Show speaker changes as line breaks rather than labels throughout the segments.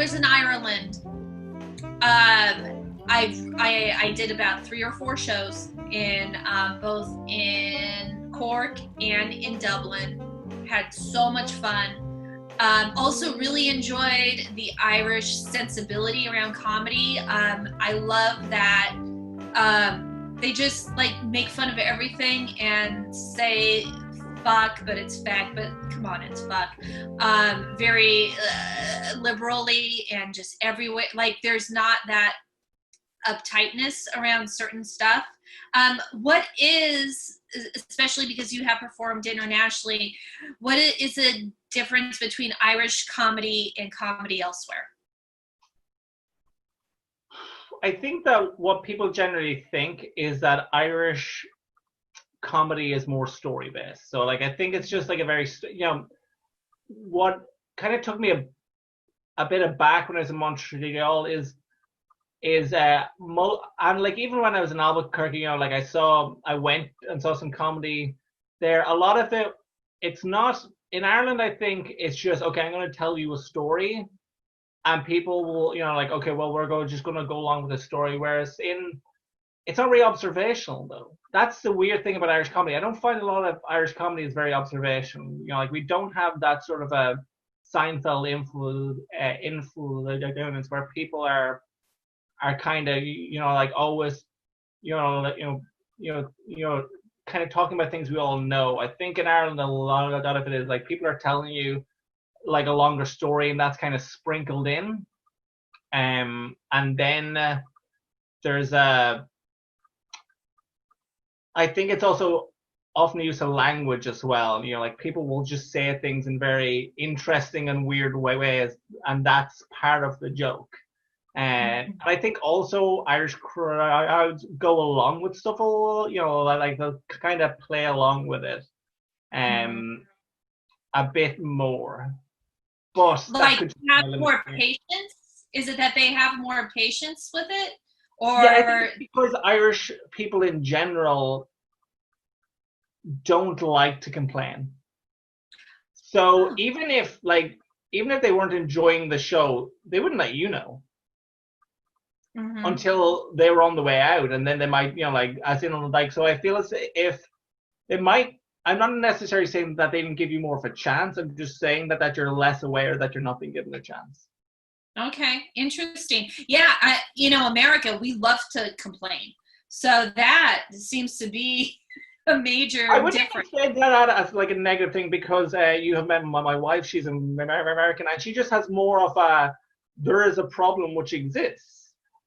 was in Ireland, I did about 3 or 4 shows in both in Cork and in Dublin. Had so much fun. Also really enjoyed the Irish sensibility around comedy. I love that they just like make fun of everything and say fuck, but it's fact, but come on, it's fuck. Very liberally and just everywhere. Like there's not that uptightness around certain stuff. What is, especially because you have performed internationally, what is the difference between Irish comedy and comedy elsewhere?
I think that what people generally think is that Irish comedy is more story based. So like I think it's just like a very, what kind of took me a bit aback when I was in Montreal is and like even when I was in Albuquerque, like I went and saw some comedy there. A lot of it's not in Ireland. I think it's just okay. I'm going to tell you a story, and people will, like, okay, well, just going to go along with the story. Whereas it's not really observational though. That's the weird thing about Irish comedy. I don't find a lot of Irish comedy is very observational. Like we don't have that sort of a Seinfeld influence where people are kind of like always kind of talking about things we all know. I think in Ireland a lot of it is like people are telling you like a longer story and that's kind of sprinkled in, and then there's I think it's also often use of language as well. Like people will just say things in very interesting and weird ways, and that's part of the joke. And I think also Irish crowds go along with stuff a little, like they'll kind of play along with it a bit more. But
like have more patience? Is it that they have more patience with it? Or
yeah, I think because Irish people in general don't like to complain. So even if they weren't enjoying the show, they wouldn't let you know. Until they were on the way out, and then they might, so I feel as if it might, I'm not necessarily saying that they didn't give you more of a chance, I'm just saying that you're less aware that you're not being given a chance.
Okay, interesting. Yeah, America, we love to complain. So that seems to be a major
I wouldn't
difference.
say that as like a negative thing because you have met my wife, she's an American, and she just has more of there is a problem which exists.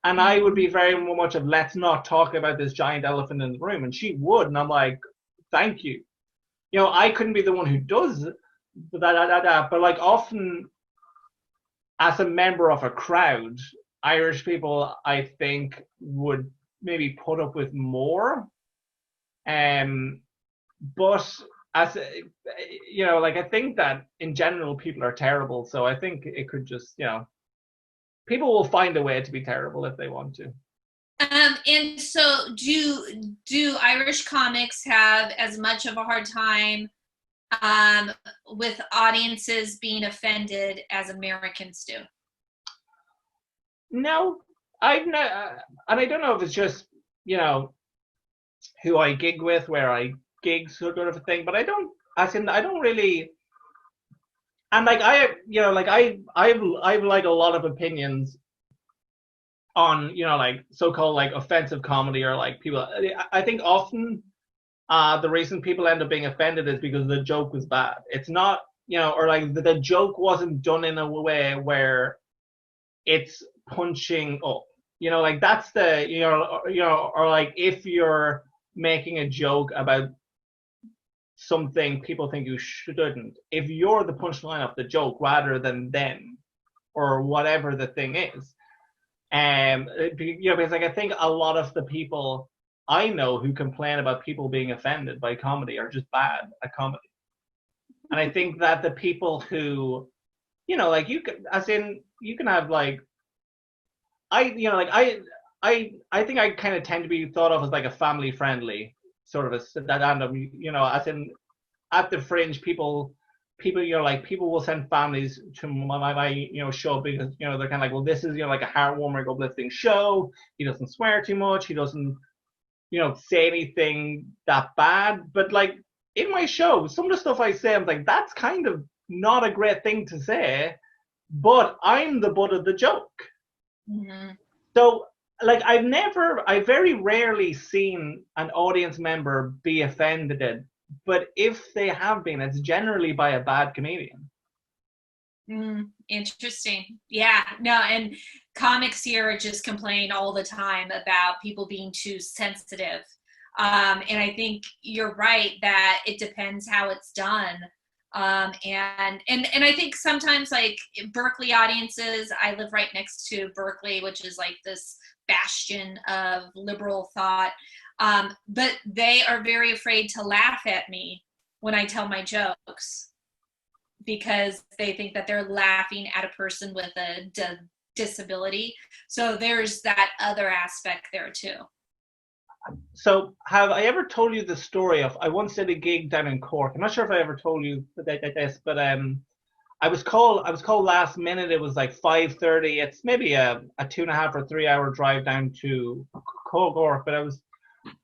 And I would be very much of let's not talk about this giant elephant in the room. And she would. And I'm like, thank you. I couldn't be the one who does that. But like often as a member of a crowd, Irish people, I think, would maybe put up with more. But as I think that in general people are terrible. So I think it could just, people will find a way to be terrible if they want to.
And so do Irish comics have as much of a hard time with audiences being offended as Americans do?
No, I've not, and I don't know if it's just, who I gig with, where I gig, sort of a thing, but I don't really. And like I've like a lot of opinions on like so-called like offensive comedy or like people. I think often the reason people end up being offended is because the joke was bad. It's not or like the joke wasn't done in a way where it's punching up. Like that's the or like if you're making a joke about something people think you shouldn't, if you're the punchline of the joke rather than them or whatever the thing is, because like I think a lot of the people I know who complain about people being offended by comedy are just bad at comedy. And I think that the people who like you can have like I think I kind of tend to be thought of as like a family friendly sort of that end up, as in at the Fringe, people people, like people will send families to my show because, they're kind of like, well, this is, like a heartwarming, uplifting show. He doesn't swear too much. He doesn't, say anything that bad. But like in my show, some of the stuff I say, I'm like, that's kind of not a great thing to say, but I'm the butt of the joke.
Mm-hmm.
So like I very rarely seen an audience member be offended, but if they have been, it's generally by a bad comedian.
Interesting. Yeah, no, and comics here just complain all the time about people being too sensitive. And I think you're right that it depends how it's done. And I think sometimes like Berkeley audiences, I live right next to Berkeley, which is like this bastion of liberal thought. But they are very afraid to laugh at me when I tell my jokes because they think that they're laughing at a person with a disability. So there's that other aspect there too.
So have I ever told you the story of, I once did a gig down in Cork. I'm not sure if I ever told you this, but I was called last minute. It was like 5:30. It's maybe a 2.5 or 3 hour drive down to Cork, but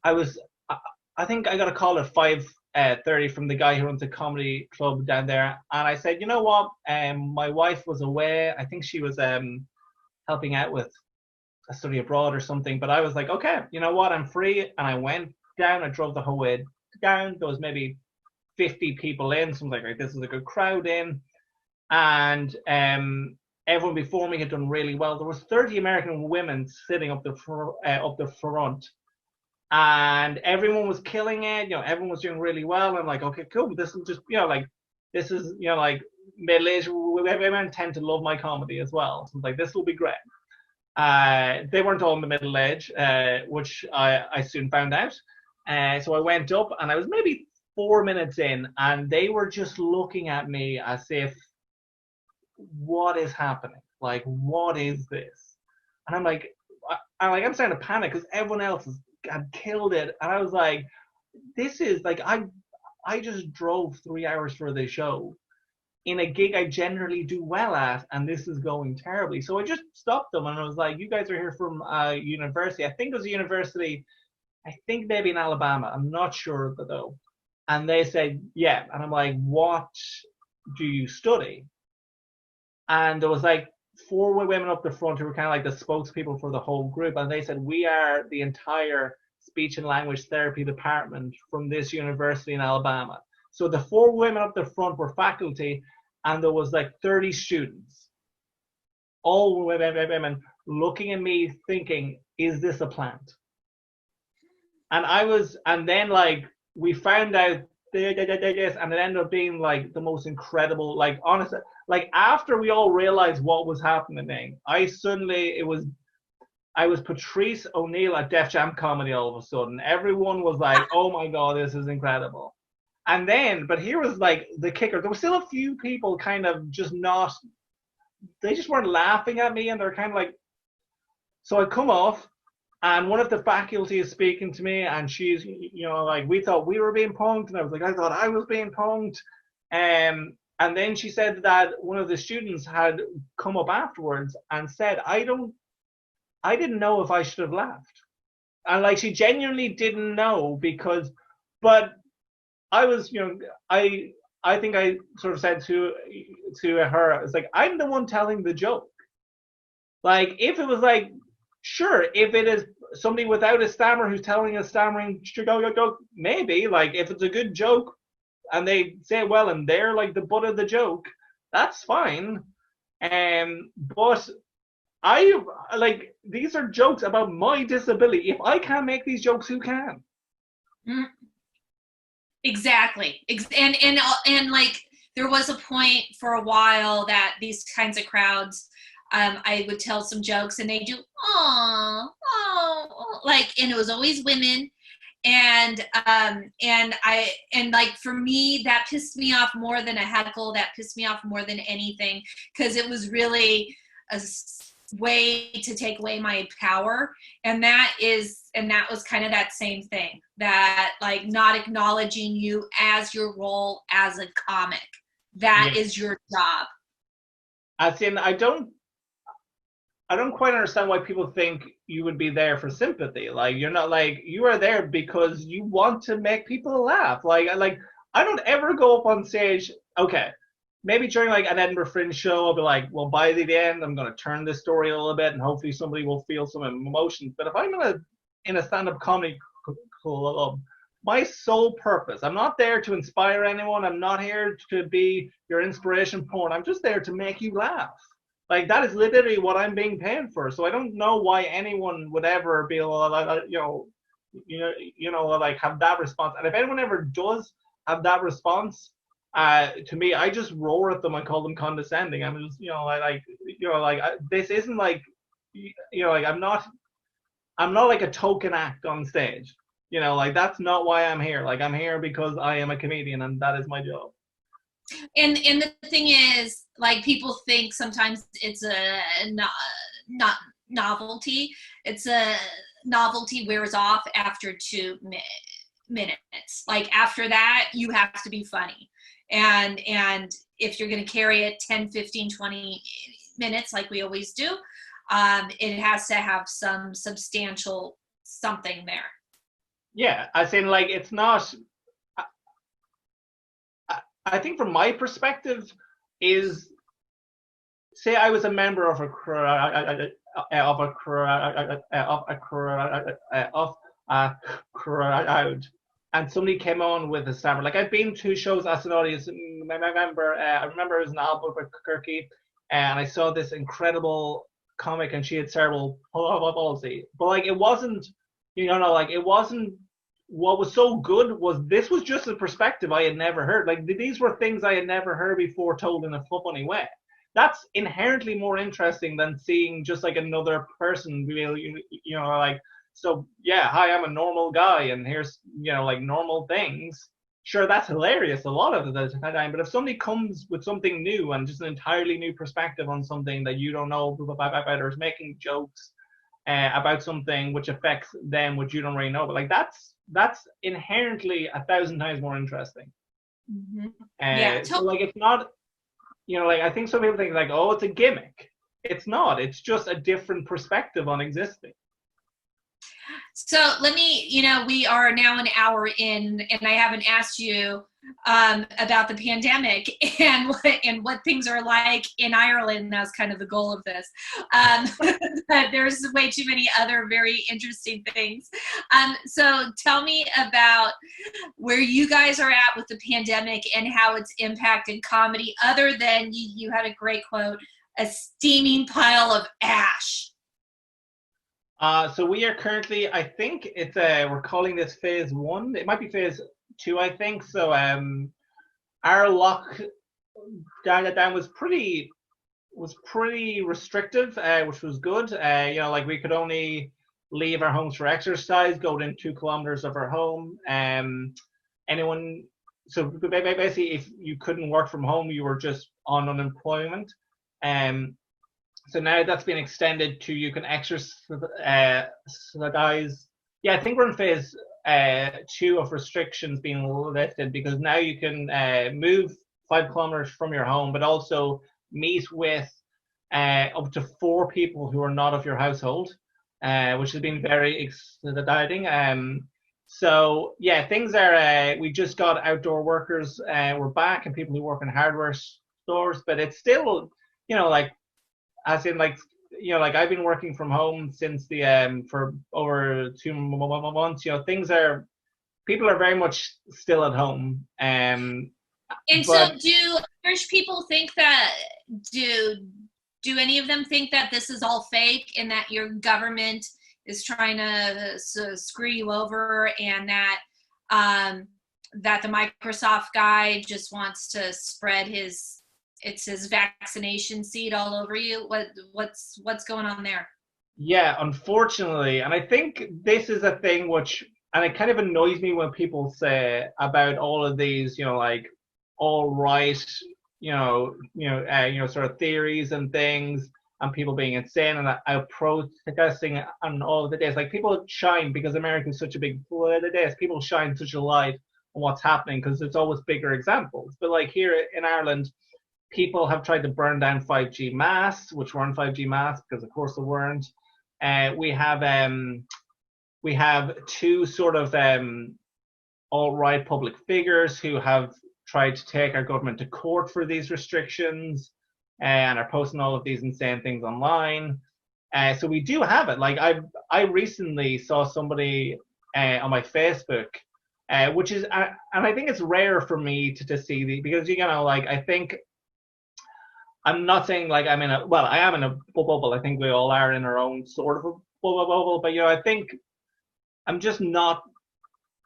I think I got a call at 5:30 from the guy who runs a comedy club down there, and I said, you know what, my wife was away. I think she was helping out with a study abroad or something, but I was like, okay, you know what, I'm free, and I went down. I drove the whole way down. There was maybe 50 people in, so I was like, right, this is a good crowd in, and everyone before me had done really well. There was 30 American women sitting up the front, and everyone was killing it. Everyone was doing really well. I'm like, okay, cool. This is just, this is, like middle-aged women tend to love my comedy as well. So like, this will be great. They weren't all in the middle age, which I soon found out. So I went up, and I was maybe 4 minutes in, and they were just looking at me as if, what is happening? Like, what is this? And I'm like, I'm starting to panic because everyone else had killed it, and I was like, this is like, I just drove 3 hours for the show in a gig I generally do well at, and this is going terribly. So I just stopped them, and I was like, you guys are here from a university. I think it was a university, I think maybe in Alabama. I'm not sure though. And they said, yeah. And I'm like, what do you study? And there was like 4 women up the front who were kind of like the spokespeople for the whole group. And they said, we are the entire speech and language therapy department from this university in Alabama. So the 4 women up the front were faculty, and there was like 30 students, all women looking at me thinking, is this a plant? And then like we found out this, and it ended up being like the most incredible, like honestly, like after we all realized what was happening, I was Patrice O'Neill at Def Jam Comedy all of a sudden. Everyone was like, oh my God, this is incredible. And then, but here was like the kicker. There were still a few people kind of just not, they just weren't laughing at me, and they're kind of like, so I come off, and one of the faculty is speaking to me, and she's, like, we thought we were being punked, and I was like, I thought I was being punked. And then she said that one of the students had come up afterwards and said, I didn't know if I should have laughed. And like, she genuinely didn't know but I was, I think I sort of said to her, it's like, I'm the one telling the joke. Like, if it was like, sure, if it is somebody without a stammer who's telling a stammering joke, maybe, like, if it's a good joke and they say it well and they're like the butt of the joke, that's fine. But like, these are jokes about my disability. If I can't make these jokes, who can?
Exactly. And like, there was a point for a while that these kinds of crowds, I would tell some jokes and they do, oh, like, and it was always women. And like, for me, that pissed me off more than a heckle. That pissed me off more than anything, because it was really a way to take away my power. And that was kind of that same thing, that like, not acknowledging you as your role as a comic. That
Yeah.
is your job.
As in, I don't quite understand why people think you would be there for sympathy. Like, you're not, like, you are there because you want to make people laugh. Like I don't ever go up on stage. Okay, maybe during like an Edinburgh Fringe show, I'll be like, well, by the end, I'm gonna turn this story a little bit, and hopefully somebody will feel some emotions. But if I'm in a stand-up comedy club, my sole purpose, I'm not there to inspire anyone. I'm not here to be your inspiration point. I'm just there to make you laugh. Like, that is literally what I'm being paid for. So I don't know why anyone would ever be like, like, have that response. And if anyone ever does have that response, to me, I just roar at them and call them condescending. I'm just, this isn't like, like, I'm not like a token act on stage. Like, that's not why I'm here. Like, I'm here because I am a comedian and that is my job.
And the thing is, like, people think sometimes it's a not novelty. It's a novelty wears off after 2 minutes. Like, after that, you have to be funny. And if you're going to carry it 10, 15, 20 minutes, like we always do, it has to have some substantial something there.
Yeah, I think, like, it's not. I think from my perspective is, say I was a member of a crowd, and somebody came on with a stammer. Like, I've been to shows as an audience. I remember it was in Albuquerque, and I saw this incredible comic, and she had cerebral palsy. But like, it wasn't, like, it wasn't. What was so good was this was just a perspective I had never heard. Like, these were things I had never heard before, told in a funny way. That's inherently more interesting than seeing just like another person, like, so yeah, hi, I'm a normal guy, and here's, like, normal things. Sure, that's hilarious a lot of the time, but if somebody comes with something new and just an entirely new perspective on something that you don't know about, or is making jokes about something which affects them, which you don't really know, but like, that's inherently 1,000 times more interesting.
Mm-hmm. Yeah,
so like, it's not, like, I think some people think like, oh, it's a gimmick. It's not. It's just a different perspective on existing.
So let me, we are now an hour in, and I haven't asked you about the pandemic and what things are like in Ireland. That's kind of the goal of this. There's way too many other very interesting things. So tell me about where you guys are at with the pandemic and how it's impacted comedy, other than you had a great quote, a steaming pile of ash.
So we are currently, I think it's we're calling this phase 1. It might be phase 2, I think. So our lockdown was pretty restrictive, which was good. Like, we could only leave our homes for exercise, go within 2 kilometers of our home. So basically, if you couldn't work from home, you were just on unemployment. So now that's been extended to, you can exercise. Yeah, I think we're in phase 2 of restrictions being lifted, because now you can move 5 kilometers from your home, but also meet with up to 4 people who are not of your household, which has been very exciting. So yeah, things are. We just got outdoor workers. We're back, and people who work in hardware stores, but it's still, like, as in, like, like, I've been working from home since the for over 2 months. People are very much still at home.
And so, do Irish people think that? Do any of them think that this is all fake, and that your government is trying to screw you over, and that that the Microsoft guy just wants to spread his vaccination seed all over you? What's going on there?
Yeah, unfortunately, and I think this is a thing which, and it kind of annoys me when people say about all of these, like, all right, sort of theories and things, and people being insane and out protesting on all of the days. Like, people shine because America is such a big place. People shine such a light what's happening because there's always bigger examples. But like here in Ireland, people have tried to burn down 5G masts, which weren't 5G masts because of course they weren't. We have two sort of alt-right public figures who have tried to take our government to court for these restrictions and are posting all of these insane things online. So we do have it. Like I recently saw somebody on my Facebook, which is, and I think it's rare for me to see because like I think I'm not saying like I am in a bubble. I think we all are in our own sort of a bubble, but I think I'm just not.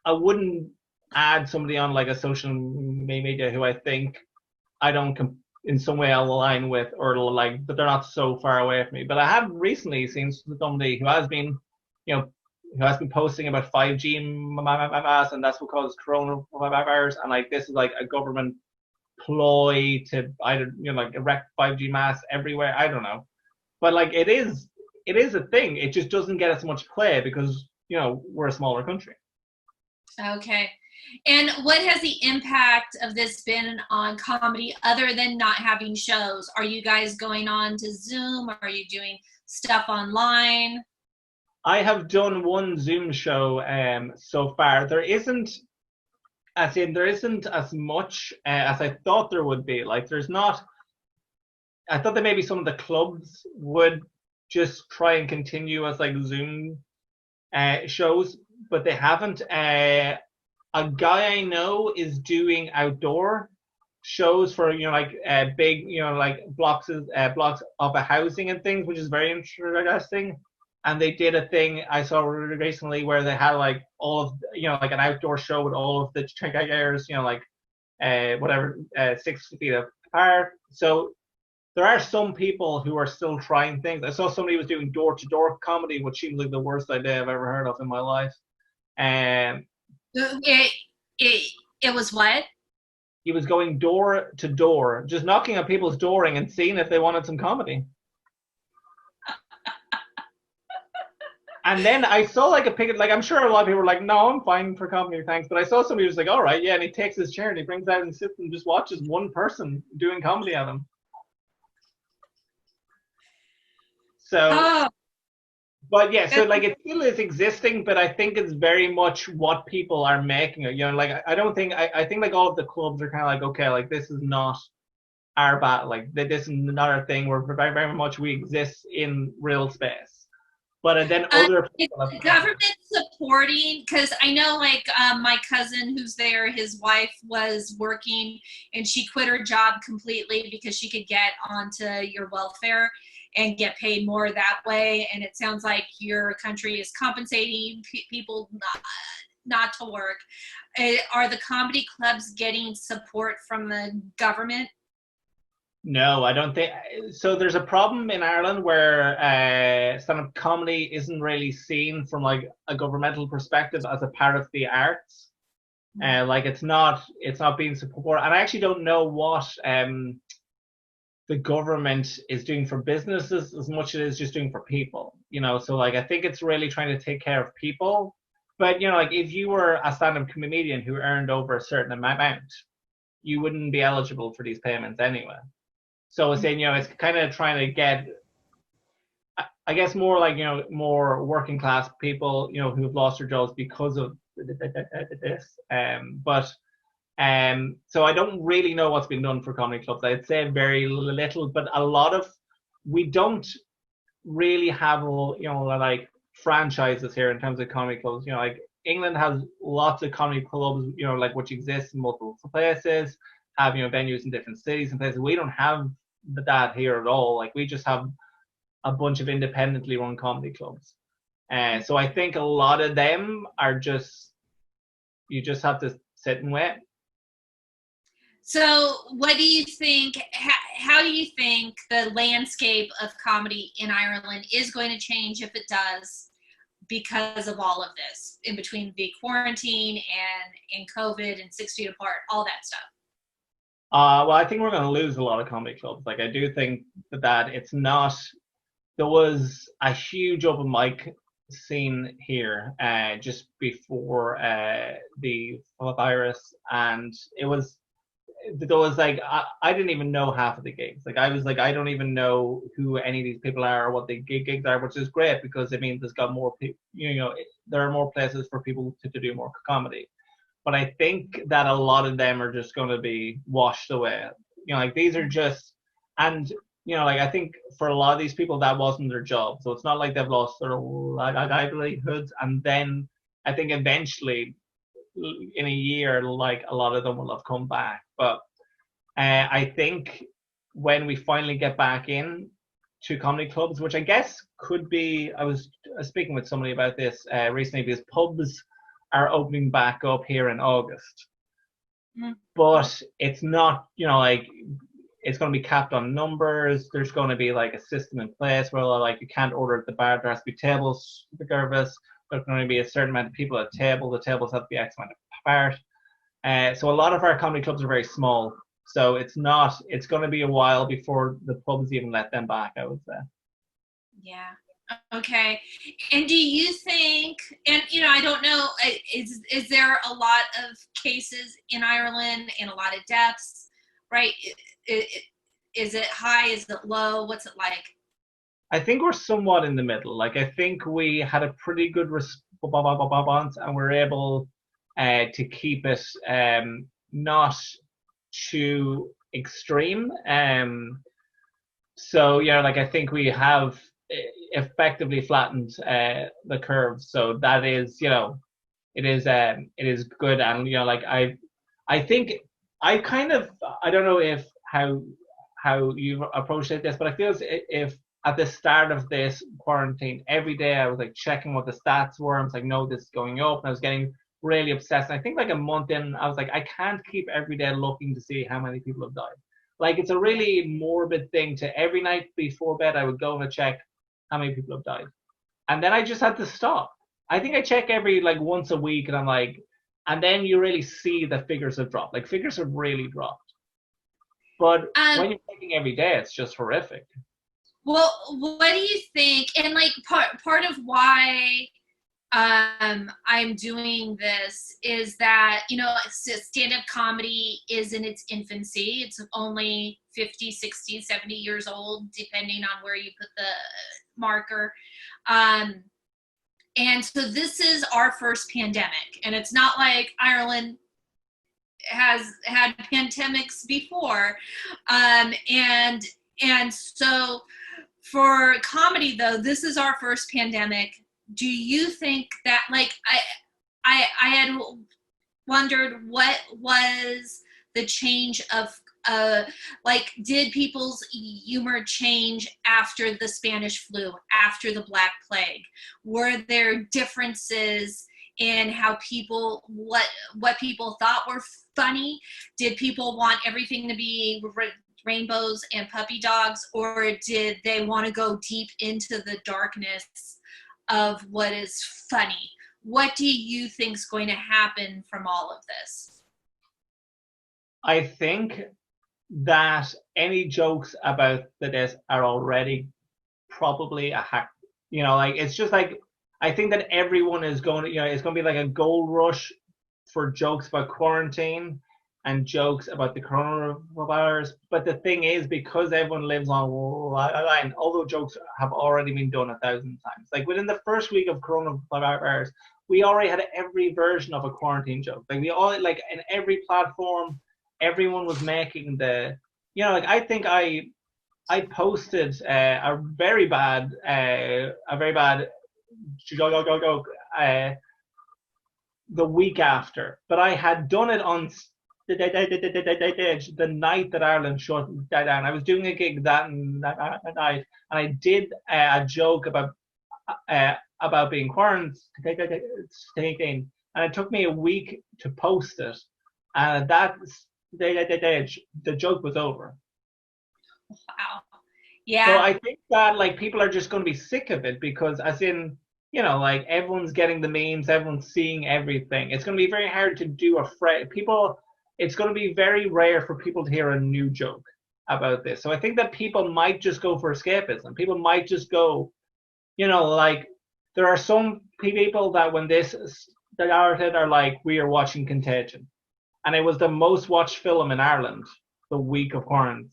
I wouldn't add somebody on like a social media who I think I don't in some way align with, or like, but they're not so far away from me. But I have recently seen somebody who has been, who has been posting about 5G and that's what causes coronavirus, and like this is like a government ploy to either like erect 5G masts everywhere. I don't know, but like it is a thing. It just doesn't get as much play because we're a smaller country.
Okay. And what has the impact of this been on comedy other than not having shows? Are you guys going on to Zoom? Are you doing stuff online?
I have done one Zoom show so far. There isn't as much as I thought there would be. Like there's not. I thought that maybe some of the clubs would just try and continue as like Zoom shows, but they haven't. A guy I know is doing outdoor shows for big like blocks of a housing and things, which is very interesting. And they did a thing I saw recently where they had like all of like an outdoor show with all of the chairs, 6 feet apart. So there are some people who are still trying things. I saw somebody was doing door-to-door comedy, which seemed like the worst idea I've ever heard of in my life.
It was what?
He was going door to door, just knocking on people's dooring and seeing if they wanted some comedy. And then I saw like a picture, like I'm sure a lot of people were like, no, I'm fine for comedy, thanks. But I saw somebody who was like, all right, yeah, and he takes his chair and he brings out and sits and just watches one person doing comedy at him. So, but yeah, so like it still is existing, but I think it's very much what people are making it. Like I think like all of the clubs are kind of like, okay, like this is not our battle, like this is not our thing. We're very, very much we exist in real space. But then other people
is the government supporting? Because I know like my cousin who's there, his wife was working and she quit her job completely because she could get onto your welfare and get paid more that way. And it sounds like your country is compensating people not to work. Are the comedy clubs getting support from the government?
No, I don't think so. There's a problem in Ireland where stand-up comedy isn't really seen from like a governmental perspective as a part of the arts. Like it's not being supported. And I actually don't know what the government is doing for businesses as much as it is just doing for people. So like I think it's really trying to take care of people. But like if you were a stand-up comedian who earned over a certain amount, you wouldn't be eligible for these payments anyway. So it's saying, it's kind of trying to get, I guess, more like, more working class people, who've lost their jobs because of this. So I don't really know what's been done for comedy clubs. I'd say very little, but we don't really have, like franchises here in terms of comedy clubs. Like England has lots of comedy clubs, like which exist in multiple places. Have venues in different cities and places. We don't have that here at all. Like we just have a bunch of independently run comedy clubs, and so I think a lot of them are just you just have to sit and wait.
So, what do you think? How do you think the landscape of comedy in Ireland is going to change if it does, because of all of this, in between the quarantine and COVID and 6 feet apart, all that stuff?
Well, I think we're going to lose a lot of comedy clubs. Like, I do think that it's not. There was a huge open mic scene here just before the virus, and there was like I didn't even know half of the gigs. Like I was like I don't even know who any of these people are or what the gigs are, which is great because it means there's got more people. There are more places for people to do more comedy. But I think that a lot of them are just going to be washed away. Like these are just, and like I think for a lot of these people that wasn't their job, so it's not like they've lost their livelihoods. And then I think eventually, in a year, like a lot of them will have come back. But I think when we finally get back in to comedy clubs, which I guess could be, I was speaking with somebody about this recently, because pubs are opening back up here in August. But it's not, like it's going to be capped on numbers. There's going to be like a system in place where like you can't order at the bar. There has to be tables service. There's going to be a certain amount of people at a table. The tables have to be X amount apart. So a lot of our comedy clubs are very small. So it's going to be a while before the pubs even let them back, I would say.
Yeah. Okay. And do you think, and I don't know, is there a lot of cases in Ireland and a lot of deaths, right? Is it high? Is it low? What's it like?
I think we're somewhat in the middle. Like I think we had a pretty good response, and we're able to keep it not too extreme. So like I think we have effectively flattened the curve. So that is, it is good. And like I think I kind of, I don't know if how you approached this, but I feel as if at the start of this quarantine, every day I was like checking what the stats were. I was like, no, this is going up. And I was getting really obsessed. And I think like a month in, I was like, I can't keep every day looking to see how many people have died. Like it's a really morbid thing to every night before bed, I would go and check how many people have died. And then I just had to stop. I think I check every like once a week, and I'm like, and then you really see the figures have dropped. Like figures have really dropped. But when you're checking every day, it's just horrific.
Well, what do you think? And like part of why I'm doing this is that, stand-up comedy is in its infancy. It's only 50, 60, 70 years old, depending on where you put the marker. And so this is our first pandemic. And it's not like Ireland has had pandemics before. And so for comedy, though, this is our first pandemic. Do you think that, like, I had wondered what was the change of, like, did people's humor change after the Spanish flu, after the Black Plague? Were there differences in how people, what people thought were funny? Did people want everything to be rainbows and puppy dogs, or did they want to go deep into the darkness of what is funny? What do you think is going to happen from all of this?
I think that any jokes about this are already probably a hack. Like it's just like, I think that everyone is going to, it's going to be like a gold rush for jokes about quarantine and jokes about the coronavirus. But the thing is, because everyone lives online, although jokes have already been done 1,000 times, like within the first week of coronavirus, we already had every version of a quarantine joke. Like we all, like in every platform, everyone was making the, like I think I posted a very bad joke the week after, but I had done it on the night that Ireland shut down. I was doing a gig that night, and I did a joke about being quarantined, and it took me a week to post it, and the joke was over.
Wow. Yeah.
So I think that like people are just going to be sick of it, because as in, like everyone's getting the memes, everyone's seeing everything. It's going to be very hard to do it's going to be very rare for people to hear a new joke about this. So I think that people might just go for escapism. People might just go, like there are some people that when this started are like, we are watching Contagion. And it was the most watched film in Ireland the week of quarantine.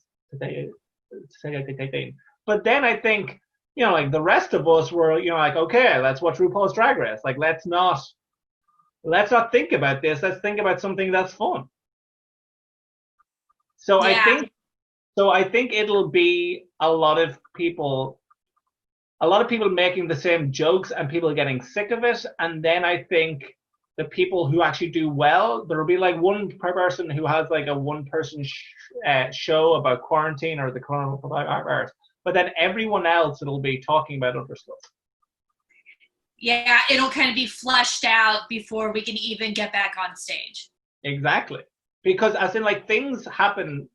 But then I think, like the rest of us were, like, okay, let's watch RuPaul's Drag Race. Like, let's not think about this. Let's think about something that's fun. So
Yeah.
I think it'll be a lot of people making the same jokes and people getting sick of it. And then I think the people who actually do well, there will be like one person who has like a one-person show about quarantine or the coronavirus, but then everyone else it'll be talking about other stuff.
Yeah, it'll kind of be flushed out before we can even get back on stage.
Exactly, because as in like things happen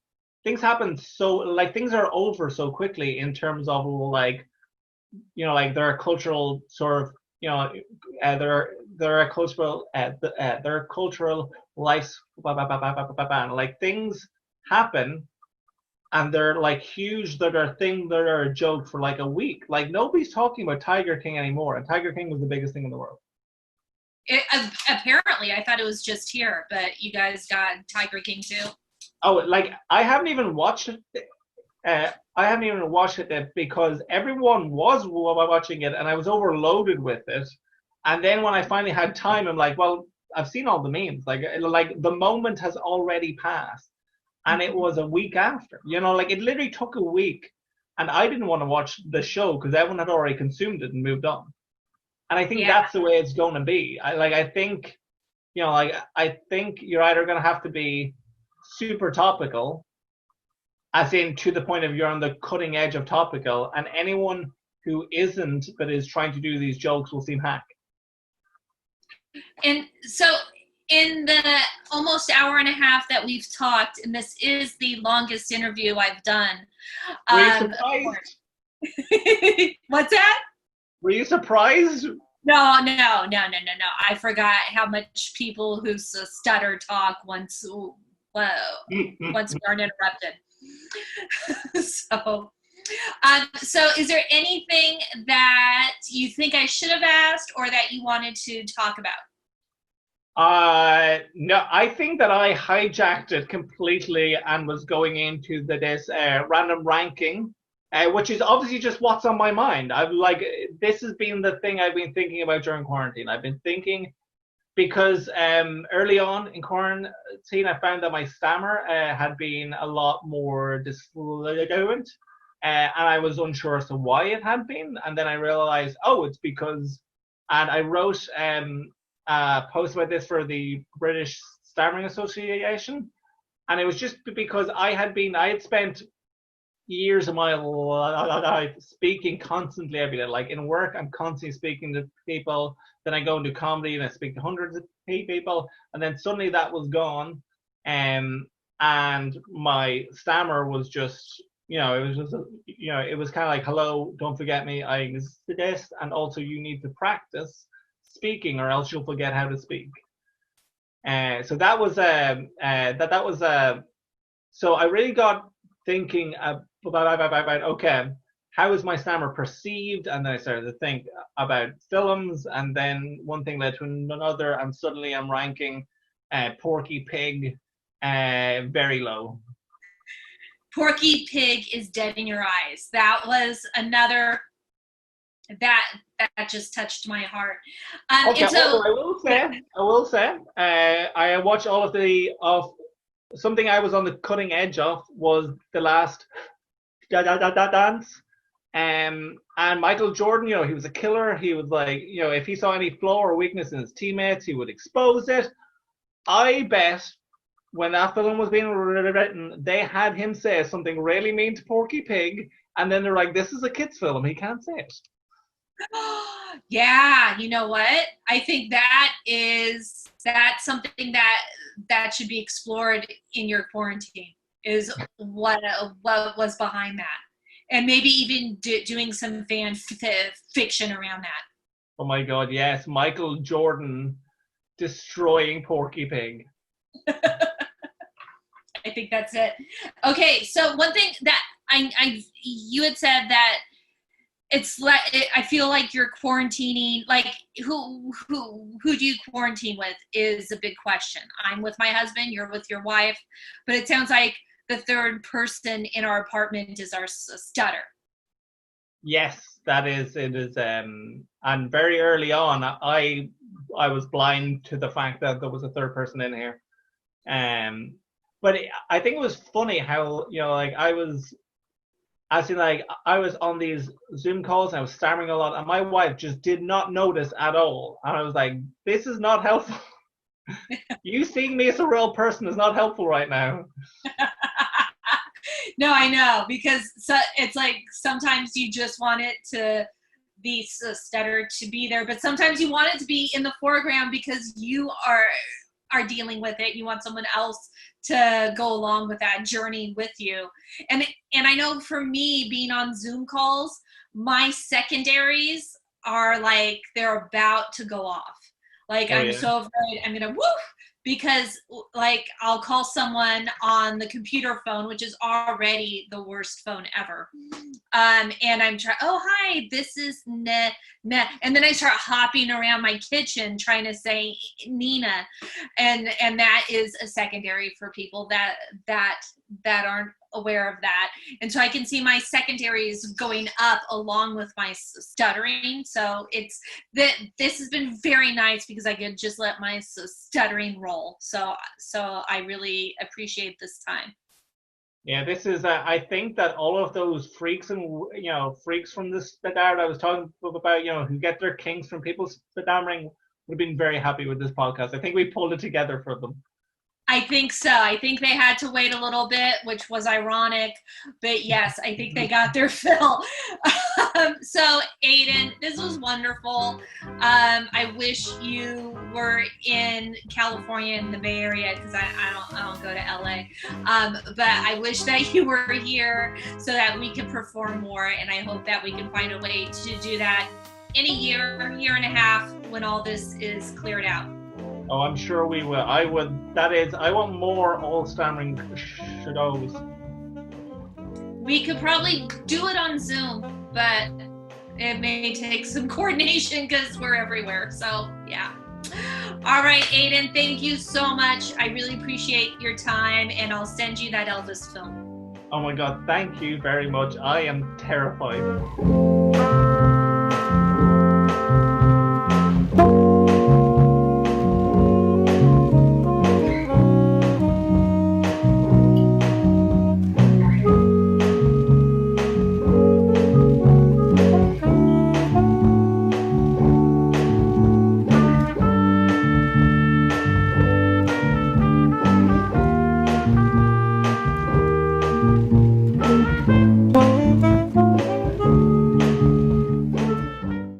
so like things are over so quickly in terms of like like there are cultural sort of there are cultural lives, like things happen and they're like huge that are a joke for like a week. Like nobody's talking about Tiger King anymore, and Tiger King was the biggest thing in the world.
Apparently, I thought it was just here, but you guys got Tiger King too.
Oh, like I haven't even watched it. I haven't even watched it because everyone was watching it and I was overloaded with it. And then when I finally had time, I'm like, well, I've seen all the memes. Like the moment has already passed. And it was a week after. Like it literally took a week. And I didn't want to watch the show because everyone had already consumed it and moved on. And I think that's the way it's going to be. I think you're either going to have to be super topical, as in to the point of you're on the cutting edge of topical, and anyone who isn't but is trying to do these jokes will seem hack.
And so in the almost hour and a half that we've talked, and this is the longest interview I've done.
Were you surprised?
What's that?
Were you surprised?
No. I forgot how much people who stutter talk once we aren't interrupted. So is there anything that you think I should have asked or that you wanted to talk about?
No, I think that I hijacked it completely and was going into this random ranking, which is obviously just what's on my mind. This has been the thing I've been thinking about during quarantine. I've been thinking because early on in quarantine, I found that my stammer had been a lot more disfluent, and I was unsure as to why it had been. And then I realized, it's because, and I wrote a post about this for the British Stammering Association, and it was just because I had spent years of my life speaking constantly every day. Like in work, I'm constantly speaking to people. Then I go and do comedy and I speak to hundreds of people. And then suddenly that was gone. And my stammer was just, it was just, it was kind of like, hello, don't forget me, I exist. And also you need to practice speaking or else you'll forget how to speak. So that was, so I really got thinking about okay, how is my stammer perceived? And then I started to think about films, and then one thing led to another, and suddenly I'm ranking Porky Pig very low.
Porky Pig is dead in your eyes. That was another that just touched my heart.
Okay, and so I will say I watched all of something I was on the cutting edge of was The Last Dance. And Michael Jordan, he was a killer. He was like, if he saw any flaw or weakness in his teammates, he would expose it. I bet when that film was being written, they had him say something really mean to Porky Pig, and then they're like, this is a kid's film, he can't say it.
Yeah, you know what? I think that's something that should be explored in your quarantine, is what was behind that, and maybe even doing some fan fiction around that.
Oh my God, yes, Michael Jordan destroying Porky Pig.
I think that's it. Okay, so one thing that you had said that it's like, I feel like you're quarantining, like who do you quarantine with is a big question. I'm with my husband, you're with your wife, but it sounds like the third person in our apartment is our stutter.
Yes, that is, it is, and very early on, I was blind to the fact that there was a third person in here. But I think it was funny how, like I was on these Zoom calls and I was stammering a lot, and my wife just did not notice at all. And I was like, this is not helpful. You seeing me as a real person is not helpful right now.
No, I know, because it's like sometimes you just want it to be stutter to be there, but sometimes you want it to be in the foreground because you are dealing with it. You want someone else to go along with that journey with you. And I know for me, being on Zoom calls, my secondaries are like they're about to go off. Like, I'm so afraid I'm gonna woof, because like I'll call someone on the computer phone, which is already the worst phone ever. And I'm trying, oh, hi, this is Nina. And then I start hopping around my kitchen trying to say Nina. And that is a secondary for people that aren't aware of that. And so I can see my secondaries going up along with my stuttering. So this has been very nice because I could just let my stuttering roll. So I really appreciate this time.
Yeah, this is, I think that all of those freaks and, freaks from the start I was talking about, who get their kinks from people stammering, would have been very happy with this podcast. I think we pulled it together for them.
I think so. I think they had to wait a little bit, which was ironic, but yes, I think they got their fill. So Aidan, this was wonderful. I wish you were in California in the Bay Area, because I don't go to LA. But I wish that you were here so that we could perform more, and I hope that we can find a way to do that in a year and a half when all this is cleared out.
Oh, I'm sure we will. I want more all stammering shows.
We could probably do it on Zoom, but it may take some coordination because we're everywhere. So, yeah. All right, Aidan, thank you so much. I really appreciate your time, and I'll send you that Elvis film.
Oh my God, thank you very much. I am terrified.